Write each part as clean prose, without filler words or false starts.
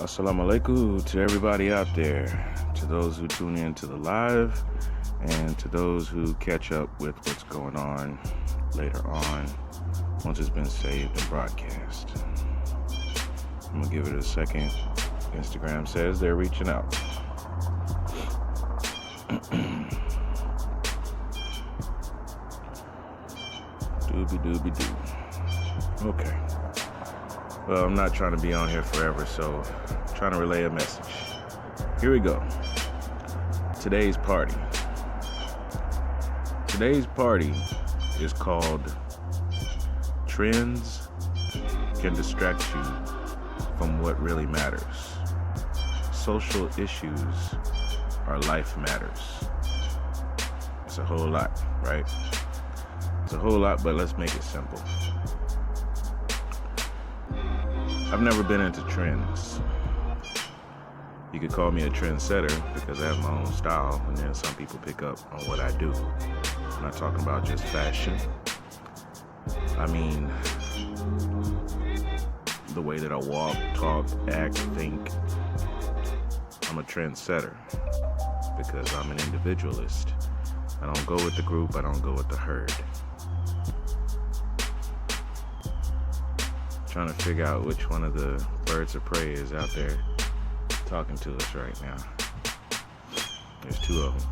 Assalamu alaikum to everybody out there, to those who tune in to the live, and to those who catch up with what's going on later on once it's been saved and broadcast. I'm gonna give it a second. Instagram says they're reaching out. Doobie doo. Okay. Well, I'm not trying to be on here forever, so I'm trying to relay a message. Here we go. Today's party. Today's party is called Trends Can Distract You from What Really Matters. Social issues are life matters. It's a whole lot, right? It's a whole lot, but let's make it simple. I've never been into trends. You could call me a trendsetter because I have my own style, and then some people pick up on what I do. I'm not talking about just fashion. I mean, the way that I walk, talk, act, think. I'm a trendsetter because I'm an individualist. I don't go with the group, I don't go with the herd. Trying to figure out which one of the birds of prey is out there talking to us right now. There's two of them.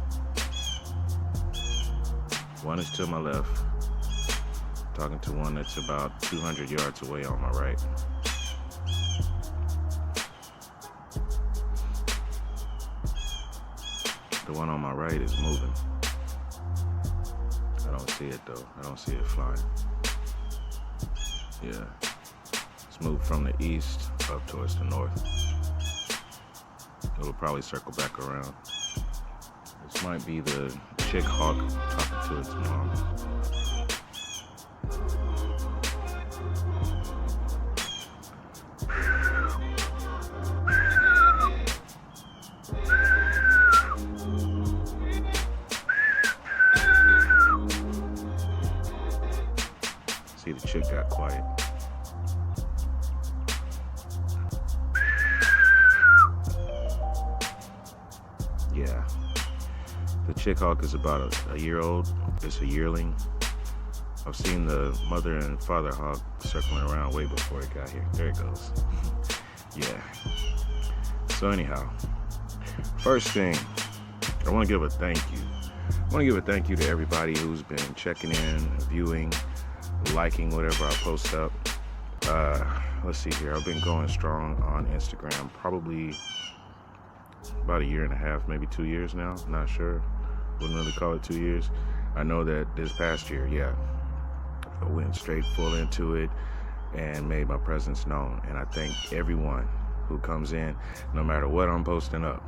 One is to my left, talking to one that's about 200 yards away on my right. The one on my right is moving. I don't see it though. I don't see it flying. Yeah. Move from the east up towards the north. It'll probably circle back around. This might be the chick hawk talking to its mom. See, the chick got quiet. Yeah, the chick hawk is about a year old. It's a yearling. I've seen the mother and father hawk circling around way before it got here. There it goes. Yeah. So anyhow, first thing, I want to give a thank you. I want to give a thank you to everybody who's been checking in, viewing, liking whatever I post up. Let's see here. I've been going strong on Instagram, probably about a year and a half, maybe 2 years now. Not sure. Wouldn't really call it 2 years. I know that this past year, yeah, I went straight full into it and made my presence known. And I thank everyone who comes in, no matter what I'm posting up.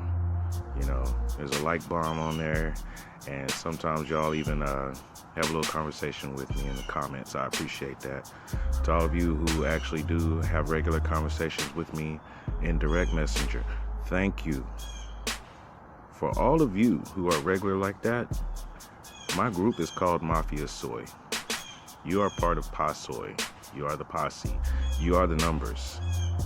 You know, there's a like bomb on there, and sometimes y'all even have a little conversation with me in the comments. I appreciate that. To all of you who actually do have regular conversations with me in direct messenger, thank you. For all of you who are regular like that, my group is called Mafia Soy. You are part of Passoy. You are the posse. You are the numbers.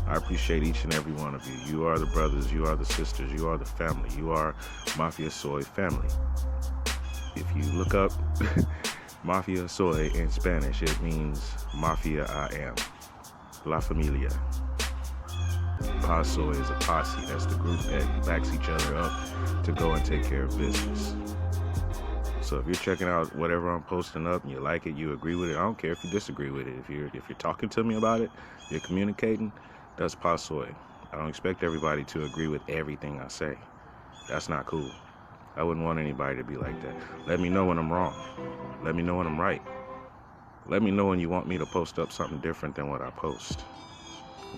I appreciate each and every one of you. You are the brothers. You are the sisters. You are the family. You are Mafia Soy family. If you look up Mafia Soy in Spanish, it means Mafia I am. La Familia. Paso is a posse. That's the group that backs each other up to go and take care of business. So if you're checking out whatever I'm posting up and you like it, you agree with it, I don't care if you disagree with it. If you're talking to me about it, you're communicating, that's Pasoy. I don't expect everybody to agree with everything I say. That's not cool. I wouldn't want anybody to be like that. Let me know when I'm wrong. Let me know when I'm right. Let me know when you want me to post up something different than what I post.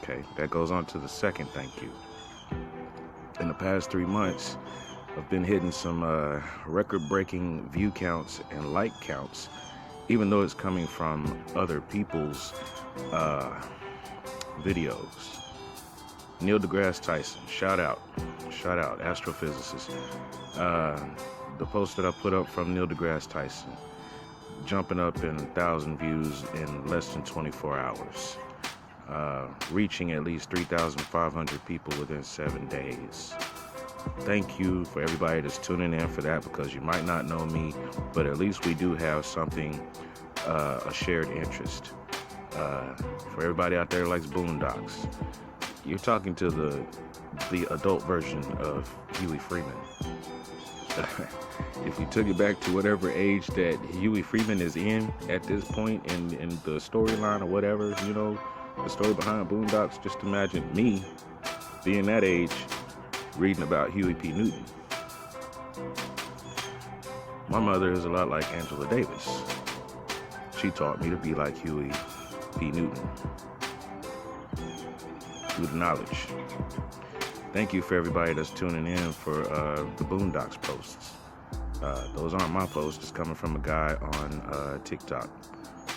Okay, that goes on to the second thank you. In the past 3 months, I've been hitting some record-breaking view counts and like counts, even though it's coming from other people's videos. Neil deGrasse Tyson, shout out, astrophysicist. The post that I put up from Neil deGrasse Tyson, jumping up in 1,000 views in less than 24 hours. reaching at least 3,500 people within 7 days. Thank you for everybody that's tuning in for that, because you might not know me, but at least we do have something, a shared interest. For everybody out there that likes Boondocks, you're talking to the adult version of Huey Freeman. If you took it back to whatever age that Huey Freeman is in at this point in the storyline or whatever, you know, the story behind Boondocks, just imagine me being that age reading about Huey P. Newton. My mother is a lot like Angela Davis. She taught me to be like Huey P. Newton through the knowledge. Thank you for everybody that's tuning in for the Boondocks posts. Those aren't my posts. It's coming from a guy on TikTok.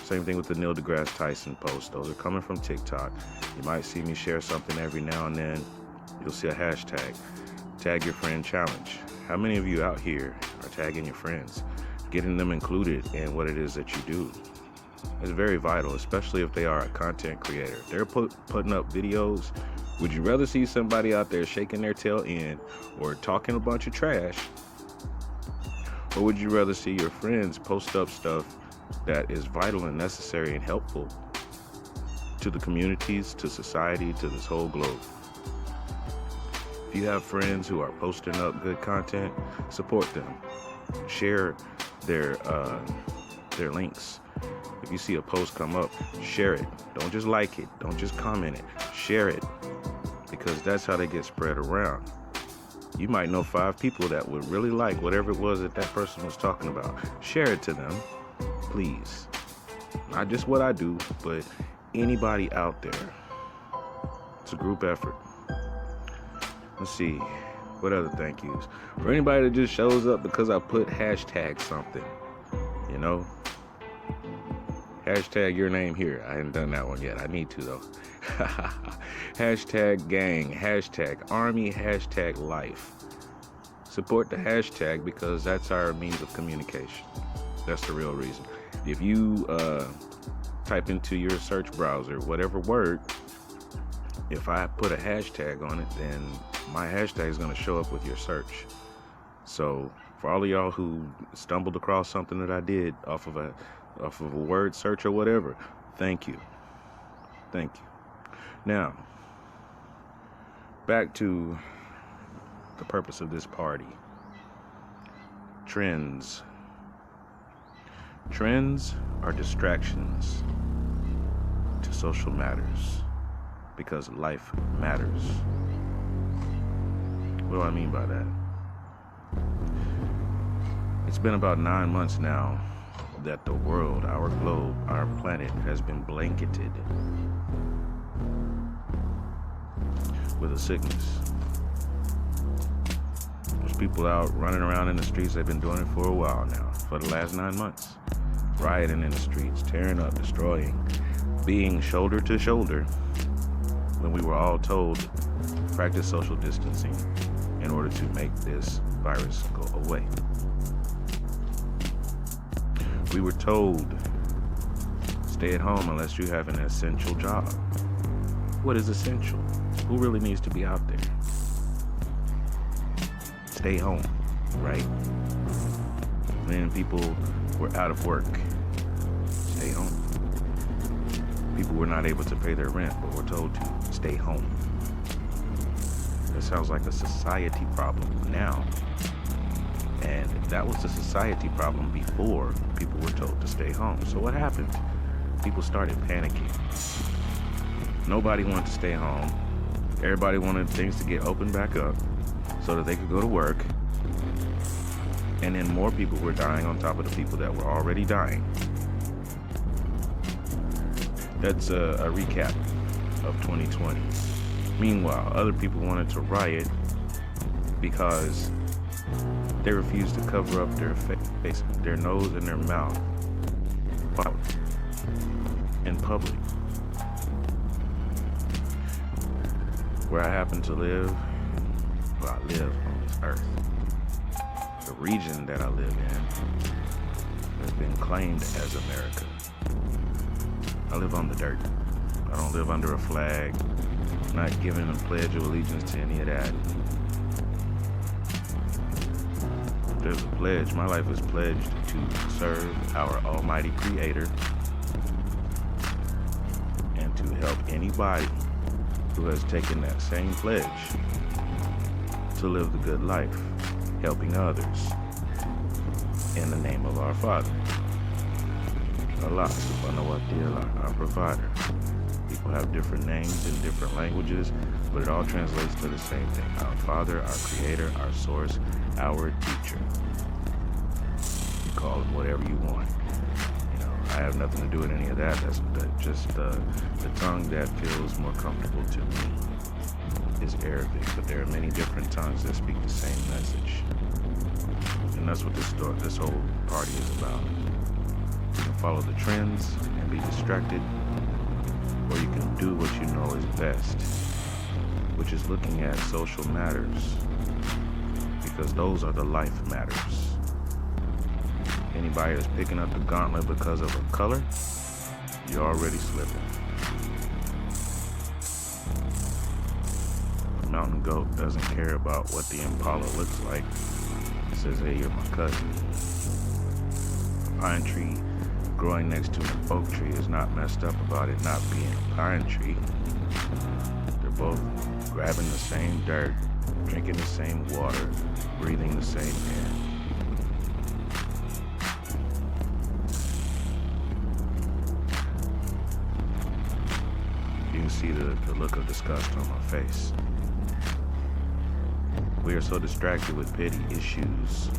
Same thing with the Neil deGrasse Tyson posts. Those are coming from TikTok. You might see me share something every now and then. You'll see a hashtag. Tag your friend challenge. How many of you out here are tagging your friends, getting them included in what it is that you do? It's very vital, especially if they are a content creator. They're putting up videos. Would you rather see somebody out there shaking their tail in or talking a bunch of trash? Or would you rather see your friends post up stuff that is vital and necessary and helpful to the communities, to society, to this whole globe? If you have friends who are posting up good content, support them. Share their links. If you see a post come up, share it. Don't just like it. Don't just comment it. Share it. Because that's how they get spread around. You might know 5 people that would really like whatever it was that person was talking about. Share it to them, please. Not just what I do, but anybody out there. It's a group effort. Let's see. What other thank yous? For anybody that just shows up because I put hashtag something. You know? Hashtag your name here. I haven't done that one yet. I need to, though. Hashtag gang. Hashtag army. Hashtag life. Support the hashtag because that's our means of communication. That's the real reason. If you type into your search browser whatever word, if I put a hashtag on it, then my hashtag is going to show up with your search. So for all of y'all who stumbled across something that I did off of a word search or whatever, thank you. Thank you. Now, back to the purpose of this party. Trends. Trends are distractions to social matters because life matters. What do I mean by that? It's been about 9 months now that the world, our globe, our planet has been blanketed with a sickness. There's people out running around in the streets. They've been doing it for a while now, for the last 9 months. Rioting in the streets, tearing up, destroying, being shoulder to shoulder when we were all told practice social distancing in order to make this virus go away. We were told stay at home unless you have an essential job. What is essential? Who really needs to be out there? Stay home, right? Then people were out of work. Stay home. People were not able to pay their rent, but were told to stay home. That sounds like a society problem now. And that was the society problem before people were told to stay home. So what happened? People started panicking. Nobody wanted to stay home. Everybody wanted things to get opened back up so that they could go to work. And then more people were dying on top of the people that were already dying. That's a recap of 2020. Meanwhile, other people wanted to riot because they refused to cover up their face, their nose, and their mouth out in public. Where I happen to live, where I live on this earth, the region that I live in has been claimed as America. I live on the dirt. I don't live under a flag. I'm not giving a pledge of allegiance to any of that. There's a pledge. My life is pledged to serve our Almighty Creator and to help anybody who has taken that same pledge to live the good life, helping others in the name of our Father. Allah subhanahu wa ta'ala, our provider. People have different names in different languages, but it all translates to the same thing. Our Father, our Creator, our Source, our Teacher. You call him whatever you want. You know, I have nothing to do with any of that. That's just the tongue that feels more comfortable to me is Arabic, but there are many different tongues that speak the same message. And that's what this whole party is about. You can follow the trends and be distracted, or you can do what you know is best, which is looking at social matters, because those are the life matters. Anybody that's picking up the gauntlet because of a color, you're already slipping. A mountain goat doesn't care about what the impala looks like. It says, hey, you're my cousin. A pine tree growing next to an oak tree is not messed up about it not being a pine tree. They're both grabbing the same dirt, drinking the same water, breathing the same air. You can see the look of disgust on my face. We are so distracted with petty issues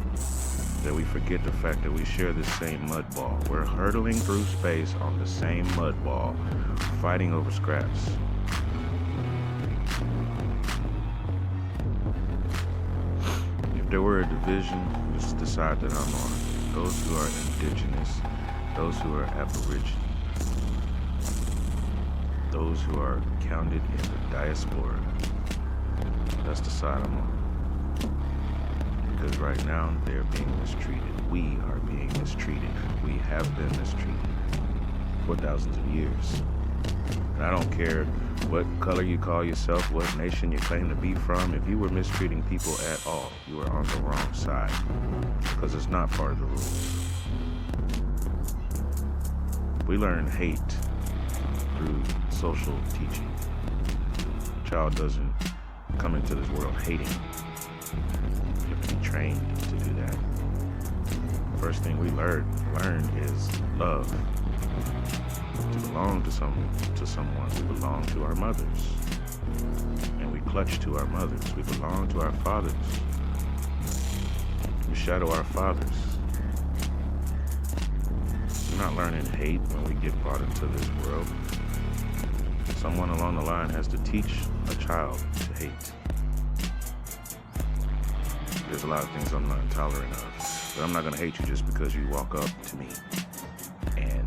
that we forget the fact that we share the same mud ball. We're hurtling through space on the same mud ball, fighting over scraps. If there were a division, just decide that I'm on it. Those who are indigenous, those who are aboriginal, those who are counted in the diaspora, that's the side I'm on. Because right now, they're being mistreated. We are being mistreated. We have been mistreated for thousands of years. And I don't care what color you call yourself, what nation you claim to be from. If you were mistreating people at all, you were on the wrong side. Because it's not part of the rules. We learn hate through social teaching. A child doesn't come into this world hating. You have to be trained to do that. First thing we learn is love. To belong to someone, we belong to our mothers. And we clutch to our mothers. We belong to our fathers. We shadow our fathers. We're not learning hate when we get brought into this world. Someone along the line has to teach a child to hate. There's a lot of things I'm not tolerant of, but I'm not going to hate you just because you walk up to me and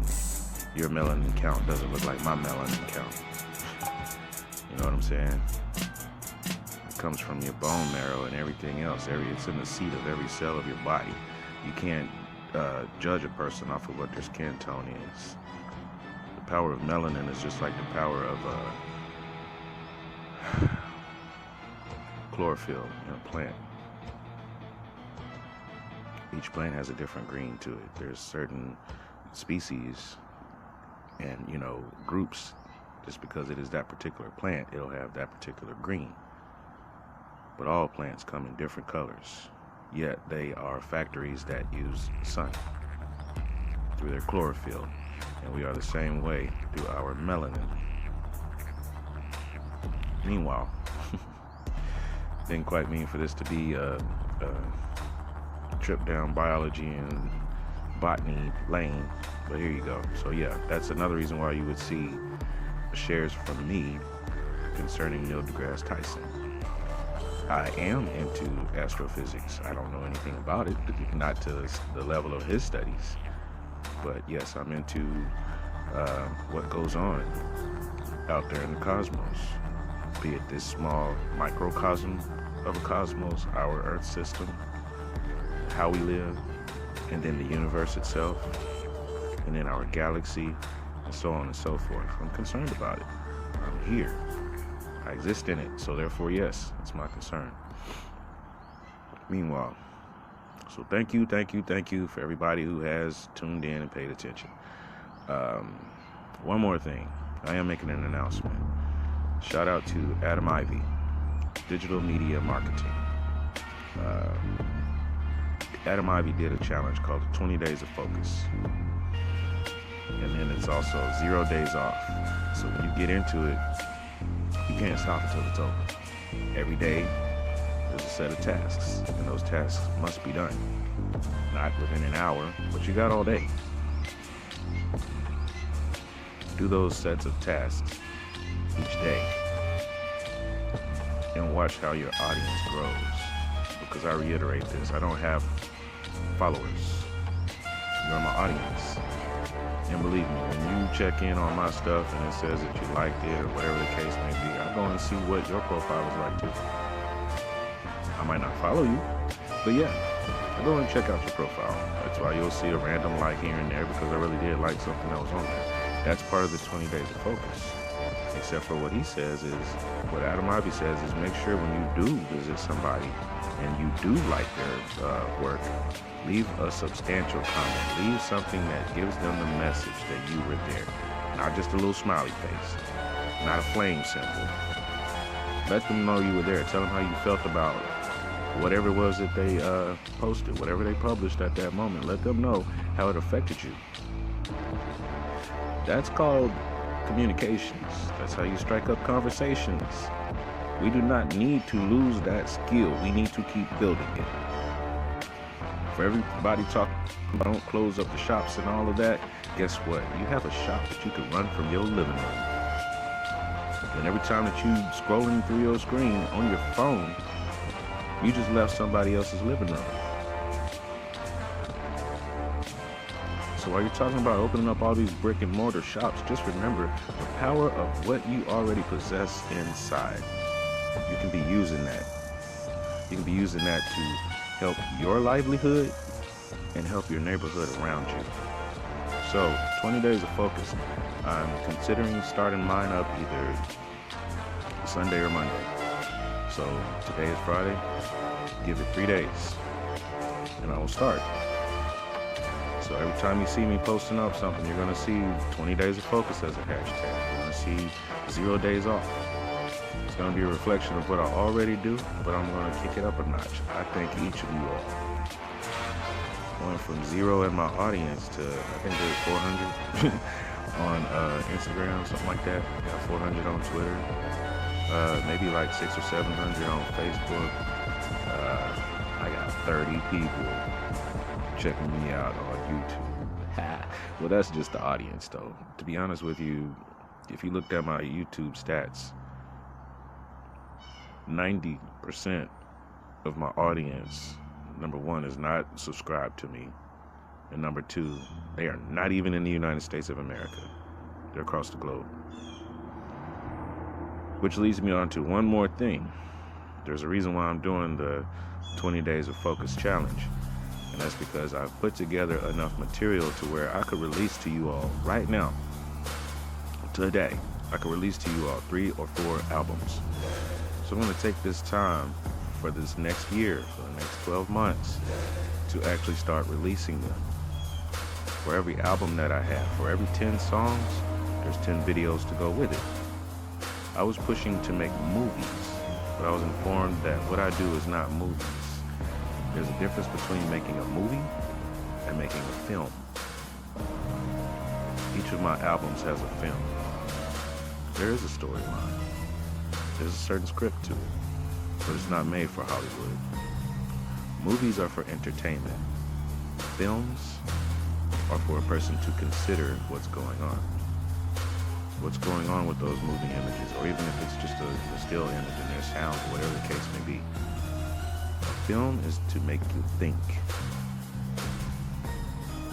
your melanin count doesn't look like my melanin count. You know what I'm saying? It comes from your bone marrow and everything else. It's in the seat of every cell of your body. You can't judge a person off of what their skin tone is. The power of melanin is just like the power of chlorophyll in a plant. Each plant has a different green to it. There's certain species and, groups, just because it is that particular plant, it'll have that particular green. But all plants come in different colors, yet they are factories that use sun through their chlorophyll, and we are the same way through our melanin. Meanwhile, didn't quite mean for this to be a trip down biology and botany lane, but here you go. So yeah, that's another reason why you would see shares from me concerning Neil deGrasse Tyson. I am into astrophysics. I don't know anything about it, not to the level of his studies, but yes, I'm into what goes on out there in the cosmos, be it this small microcosm of a cosmos, our Earth system, how we live, and then the universe itself, and then our galaxy, and so on and so forth. I'm concerned about it. I'm here. I exist in it. So therefore, yes, it's my concern. Meanwhile, so thank you for everybody who has tuned in and paid attention. One more thing. I am making an announcement. Shout out to Adam Ivy, Digital Media Marketing. Adam Ivy did a challenge called 20 Days of Focus. And then it's also 0 days off. So when you get into it, you can't stop until it's over. Every day, there's a set of tasks, and those tasks must be done. Not within an hour, but you got all day. Do those sets of tasks each day and watch how your audience grows. Because I reiterate this, I don't have followers. You're my audience. And believe me, when you check in on my stuff and it says that you liked it or whatever the case may be, I go and see what your profile is like too. I might not follow you, but yeah, I go and check out your profile. That's why you'll see a random like here and there, because I really did like something that was on there. That's part of the 20 Days of Focus. Except for what he says is, what Adam Ivy says is, make sure when you do visit somebody and you do like their work, leave a substantial comment. Leave something that gives them the message that you were there. Not just a little smiley face. Not a flame symbol. Let them know you were there. Tell them how you felt about whatever it was that they posted, whatever they published at that moment. Let them know how it affected you. That's called communications. That's how you strike up conversations. We do not need to lose that skill. We need to keep building it. For everybody talking about don't close up the shops and all of that, guess what? You have a shop that you can run from your living room. And every time that you scrolling through your screen on your phone, you just left somebody else's living room. So while you're talking about opening up all these brick and mortar shops, just remember the power of what you already possess inside. You can be using that. You can be using that to help your livelihood and help your neighborhood around you. So 20 Days of Focus. I'm considering starting mine up either Sunday or Monday. So today is Friday. Give it 3 days and I will start. So every time you see me posting up something, you're going to see 20 Days of Focus as a hashtag. You're going to see 0 days off. It's going to be a reflection of what I already do, but I'm going to kick it up a notch. I thank each of you all. Going from 0 in my audience to, I think there's 400 on Instagram, something like that. I got 400 on Twitter. Maybe like 600 or 700 on Facebook. I got 30 people checking me out on YouTube. Well, that's just the audience, though. To be honest with you, if you looked at my YouTube stats, 90% of my audience, number one, is not subscribed to me. And number two, they are not even in the United States of America. They're across the globe. Which leads me on to one more thing. There's a reason why I'm doing the 20 Days of Focus challenge. And that's because I've put together enough material to where I could release to you all right now, today, I could release to you all 3 or 4 albums. So I'm going to take this time for this next year, for the next 12 months, to actually start releasing them. For every album that I have, for every 10 songs, there's 10 videos to go with it. I was pushing to make movies, but I was informed that what I do is not movies. There's a difference between making a movie and making a film. Each of my albums has a film. There is a storyline. There's a certain script to it, but it's not made for Hollywood. Movies are for entertainment. Films are for a person to consider what's going on. What's going on with those moving images, or even if it's just a still image and their sound, or whatever the case may be. A film is to make you think.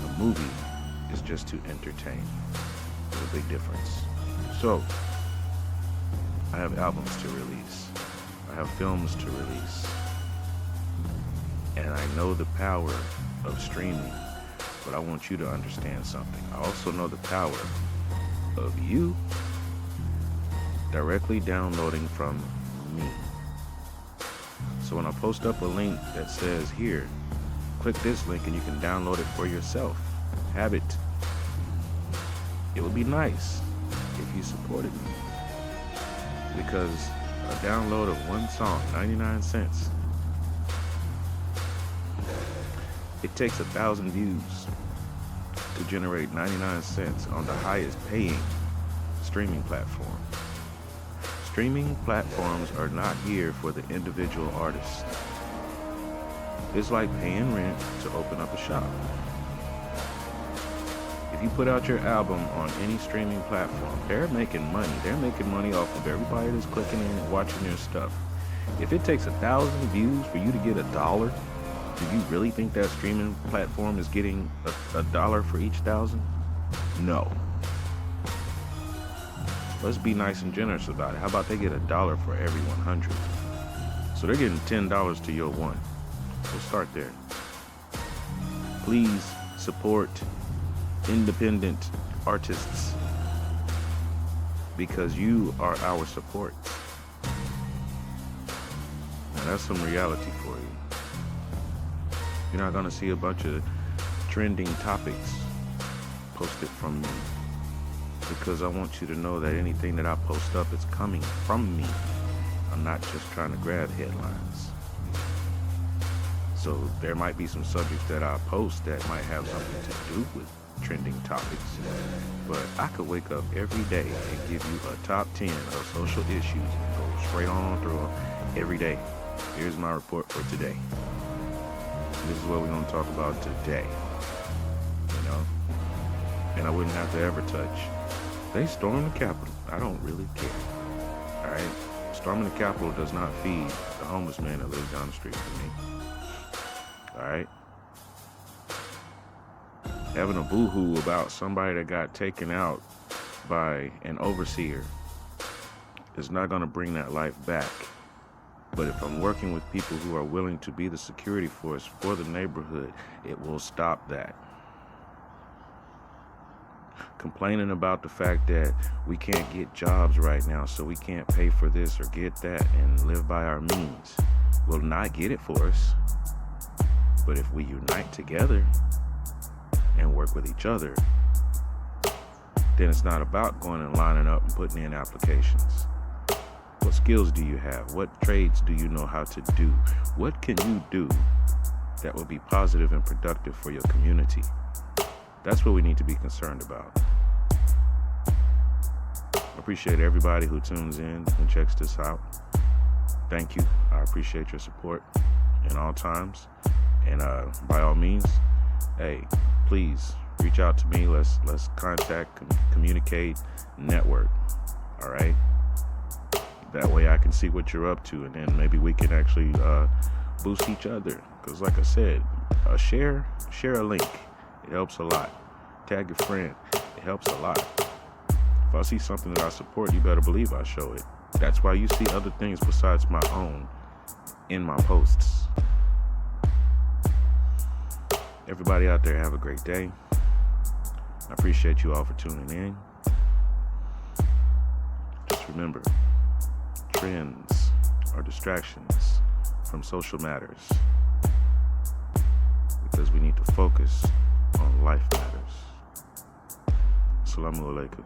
A movie is just to entertain. There's a big difference. So, I have albums to release. I have films to release. And I know the power of streaming, but I want you to understand something. I also know the power of you directly downloading from me. So when I post up a link that says here, click this link and you can download it for yourself. Have it. It would be nice if you supported me. Because a download of one song, 99 cents, it takes 1,000 views to generate 99 cents on the highest paying streaming platform. Streaming platforms are not here for the individual artist. It's like paying rent to open up a shop. If you put out your album on any streaming platform, they're making money. They're making money off of everybody that's clicking in and watching your stuff. If it takes 1,000 views for you to get $1, do you really think that streaming platform is getting $1 for each 1,000? No. Let's be nice and generous about it. How about they get $1 for every 100? So they're getting $10 to your one. We'll start there. Please support independent artists because you are our support. Now that's some reality for you. You're not going to see a bunch of trending topics posted from me because I want you to know that anything that I post up is coming from me. I'm not just trying to grab headlines. So there might be some subjects that I post that might have something to do with trending topics, but I could wake up every day and give you a top 10 of social issues and go straight on through them every day. Here's my report for today. This is what we're going to talk about today, you know, and I wouldn't have to ever touch. They stormed the Capitol. I don't really care. All right, storming the Capitol does not feed the homeless man that lives down the street from me. All right. Having a boo-hoo about somebody that got taken out by an overseer is not going to bring that life back. But if I'm working with people who are willing to be the security force for the neighborhood, it will stop that. Complaining about the fact that we can't get jobs right now, so we can't pay for this or get that and live by our means will not get it for us. But if we unite together and work with each other, then it's not about going and lining up and putting in applications. What skills do you have? What trades do you know how to do? What can you do that will be positive and productive for your community? That's what we need to be concerned about. I appreciate everybody who tunes in and checks this out. Thank you. I appreciate your support in all times. And by all means, hey, please reach out to me. Let's contact, communicate, network. All right. That way I can see what you're up to, and then maybe we can actually boost each other. Because like I said, share a link. It helps a lot. Tag your friend. It helps a lot. If I see something that I support, you better believe I show it. That's why you see other things besides my own in my posts. Everybody out there, have a great day. I appreciate you all for tuning in. Just remember, trends are distractions from social matters because we need to focus on life matters. Assalamu alaikum.